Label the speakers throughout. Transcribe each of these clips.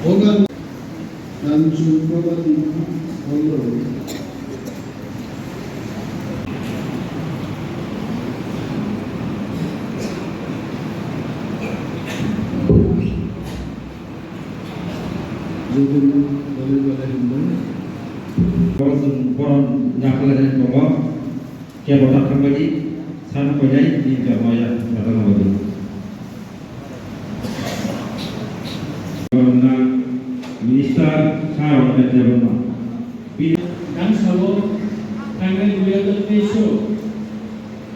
Speaker 1: 오늘 난주 법원 원로
Speaker 2: Poron nyakulasan pokok kia botak kembali sana pojai di Jamaya datang kembali. Karena minister saya orang Jawa.
Speaker 3: Dan sabo tangan dua terpeso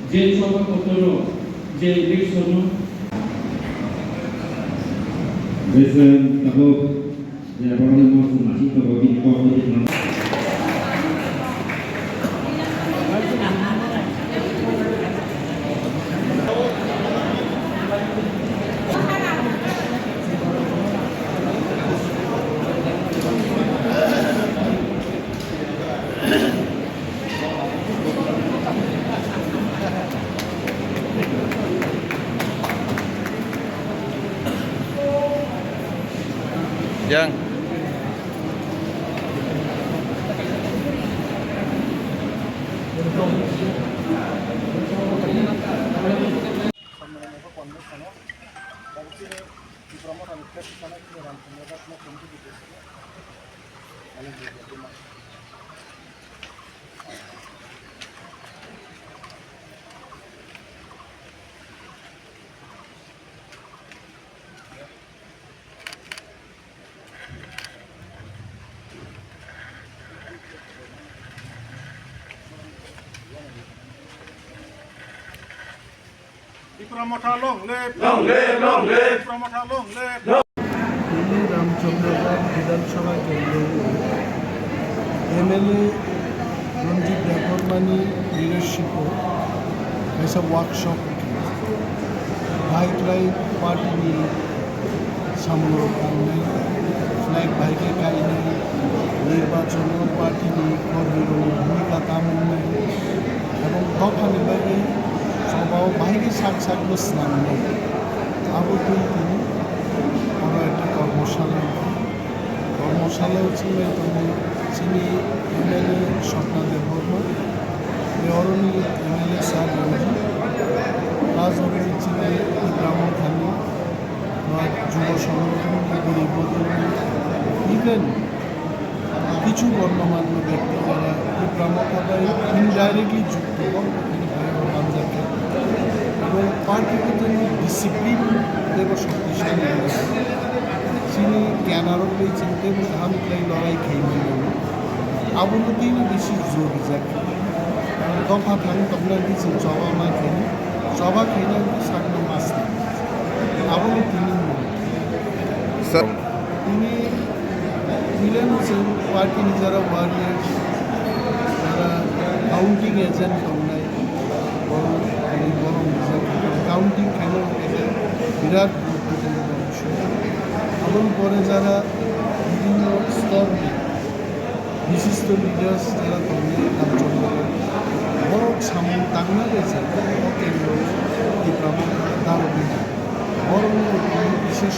Speaker 3: je soba kotoro je eleksono.
Speaker 2: Besok tahu ya orang mau masih tahu di pokok di mana.
Speaker 4: Yang
Speaker 1: Delhi रामचंद्रगढ़ विधानसभा केंद्र MLA Ranjit देवबर्मानी leadership ऐसा workshop bike ride party में सामने flag bike गाइने निर्वाचन party में कर्मी भूमिका कामने এবং দফা নির্বাহী সভাও বাইরে শাক শাক বসলাম আবুল তিনি আমরা একটা কর্মশালাও ছিল তিনি এমএলএ স্বপ্নাদেব বর্মা অরণি এমএলএ স্যার রঞ্জিত রাজনীতি ছিলেন ইব্রাহিম খানি বা যুব সংগঠন গরিব ইভেন কিছু গণ্যমান্য ব্যক্তি যারা ইব্রাহিম খাবাই ইনডাইরেক্টলি যুক্ত তিনি পাঞ্জাবকে এবং পার্টিকে তিনি ডিসিপ্লিন দেব শক্তিশালী তিনি জ্ঞানারও পেয়েছেন এবং হামলাই লড়াই খেয়ে আবুল তিনি বেশি জোর যাকে দফা থান তবলা দিয়েছেন জবা মা খেয়ে জবা খেয়ে সামনে মাছ আবুল তিনি তিনি মিলেন হচ্ছেন পার্টির যারা ওয়ারিয়ার যারা কাউন্টিং এজেন্ট তবলায় বড় কাউন্টিং খেলার বিরাট গুরুত্বপূর্ণ অংশ এবং পরে যারা বিভিন্ন স্তর বিশিষ্ট লিডার্স যারা তৈরি কাজ বড় সামনে টাঙ্গা রয়েছে কেন্দ্র দারবিনা বড় বিশেষ